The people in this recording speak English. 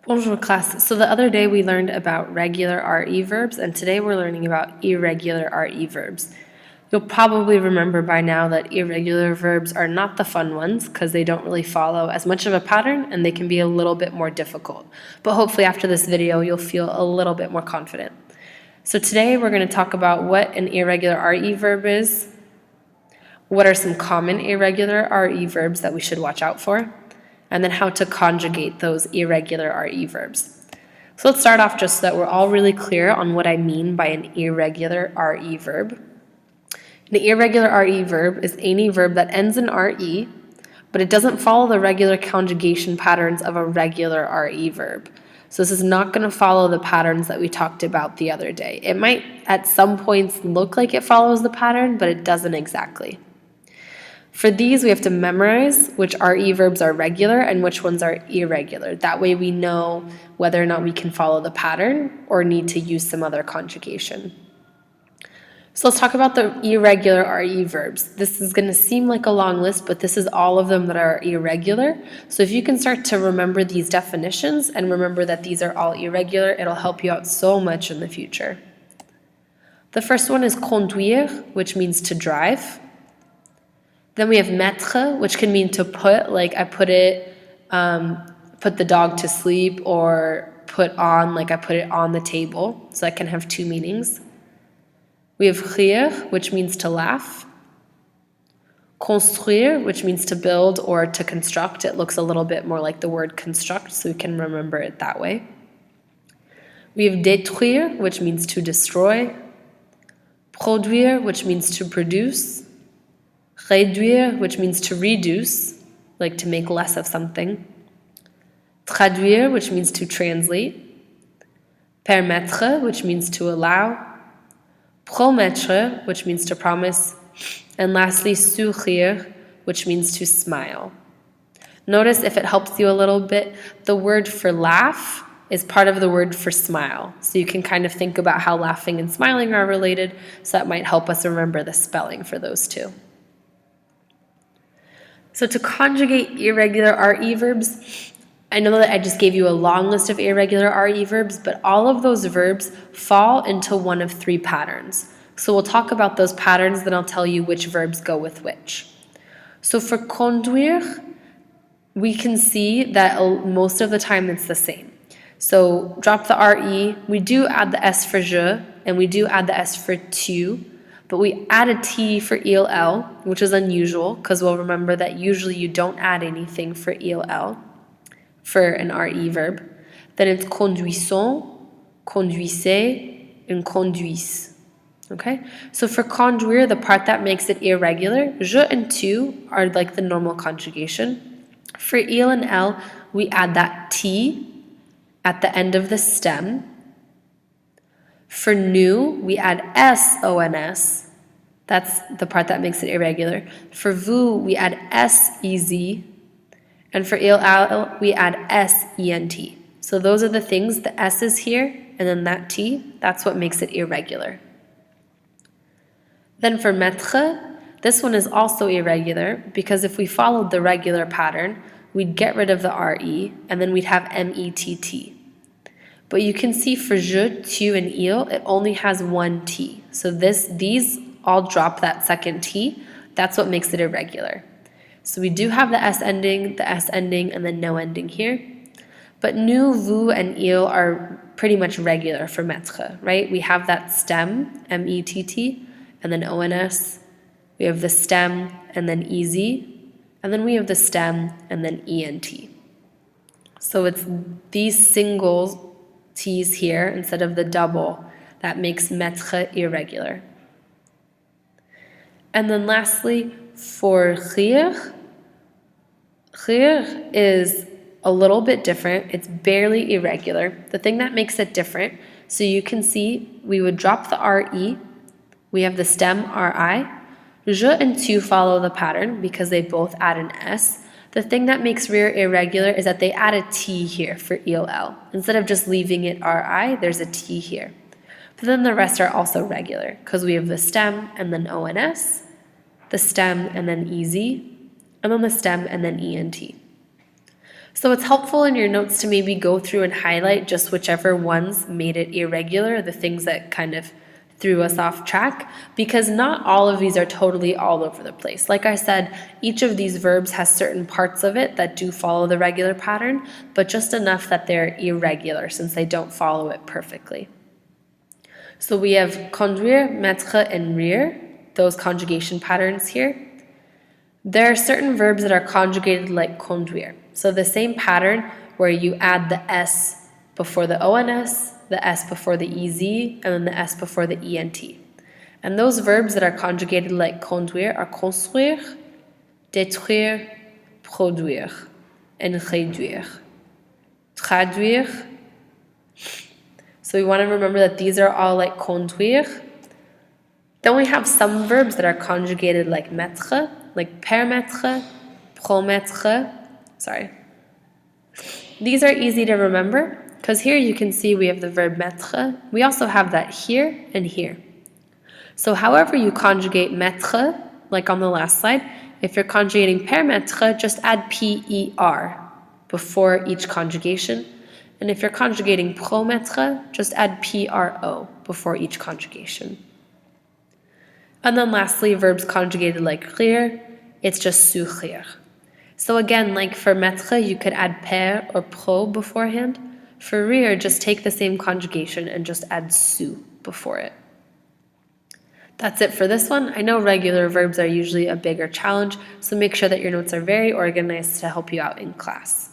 Bonjour class. So the other day we learned about regular RE verbs, and today we're learning about irregular RE verbs. You'll probably remember by now that irregular verbs are not the fun ones because they don't really follow as much of a pattern and they can be a little bit more difficult. But hopefully after this video you'll feel a little bit more confident. So today we're going to talk about what an irregular RE verb is, what are some common irregular RE verbs that we should watch out for, and then how to conjugate those irregular RE verbs. So let's start off just so that we're all really clear on what I mean by an irregular RE verb. An irregular RE verb is any verb that ends in RE, but it doesn't follow the regular conjugation patterns of a regular RE verb. So this is not going to follow the patterns that we talked about the other day. It might at some points look like it follows the pattern, but it doesn't exactly. For these, we have to memorize which RE verbs are regular and which ones are irregular. That way we know whether or not we can follow the pattern or need to use some other conjugation. So let's talk about the irregular RE verbs. This is going to seem like a long list, but this is all of them that are irregular. So if you can start to remember these definitions and remember that these are all irregular, it'll help you out so much in the future. The first one is conduire, which means to drive. Then we have mettre, which can mean to put, like I put the dog to sleep, or put on, like I put it on the table. So that can have two meanings. We have rire, which means to laugh. Construire, which means to build or to construct. It looks a little bit more like the word construct, so we can remember it that way. We have détruire, which means to destroy. Produire, which means to produce. Réduire, which means to reduce, like to make less of something. Traduire, which means to translate. Permettre, which means to allow. Promettre, which means to promise. And lastly, sourire, which means to smile. Notice, if it helps you a little bit, the word for laugh is part of the word for smile. So you can kind of think about how laughing and smiling are related, so that might help us remember the spelling for those two. So to conjugate irregular RE verbs, I know that I just gave you a long list of irregular RE verbs, but all of those verbs fall into one of three patterns. So we'll talk about those patterns, then I'll tell you which verbs go with which. So for conduire, we can see that most of the time it's the same. So drop the RE, we do add the S for je, and we do add the S for tu, but we add a T for ELL, which is unusual, because we'll remember that usually you don't add anything for ELL, for an RE verb. Then it's conduisons, conduisez, and conduisent. Okay? So for conduire, the part that makes it irregular, je and tu are like the normal conjugation. For il and L, we add that T at the end of the stem. For nous, we add S-O-N-S. That's the part that makes it irregular. For vous, we add S-E-Z. And for il, al, we add S-E-N-T. So those are the things, the S is here, and then that T, that's what makes it irregular. Then for mettre, this one is also irregular, because if we followed the regular pattern, we'd get rid of the RE, and then we'd have M-E-T-T. But you can see for je, tu, and il, it only has one T. So these all drop that second T. That's what makes it irregular. So we do have the S ending, and then no ending here. But nous, vous, and il are pretty much regular for mettre, right? We have that stem, M-E-T-T, and then O-N-S. We have the stem, and then E-Z. And then we have the stem, and then E-N-T. So it's these singles T's here instead of the double that makes mettre irregular. And then lastly, for rire is a little bit different. It's barely irregular. The thing that makes it different, so you can see we would drop the RE. We have the stem RI. Je and tu follow the pattern because they both add an S. The thing that makes rire irregular is that they add a T here for ELL. Instead of just leaving it RI, there's a T here. But then the rest are also regular, because we have the stem and then ONS, the stem and then EZ, and then the stem and then ENT. So it's helpful in your notes to maybe go through and highlight just whichever ones made it irregular, the things that kind of threw us off track, because not all of these are totally all over the place. Like I said, each of these verbs has certain parts of it that do follow the regular pattern, but just enough that they're irregular since they don't follow it perfectly. So we have conduire, mettre, and rire, those conjugation patterns here. There are certain verbs that are conjugated like conduire. So the same pattern where you add the S before the ONS, the S before the EZ, and then the S before the ENT. And those verbs that are conjugated like conduire are construire, détruire, produire, and réduire. Traduire. So we want to remember that these are all like conduire. Then we have some verbs that are conjugated like mettre, like permettre, promettre. Sorry. These are easy to remember because here you can see we have the verb mettre. We also have that here and here. So however you conjugate mettre, like on the last slide, if you're conjugating permettre, just add P-E-R before each conjugation. And if you're conjugating promettre, just add P-R-O before each conjugation. And then lastly, verbs conjugated like rire, it's just sourire. So again, like for mettre, you could add per or pro beforehand. For rire, just take the same conjugation and just add su before it. That's it for this one. I know regular verbs are usually a bigger challenge, so make sure that your notes are very organized to help you out in class.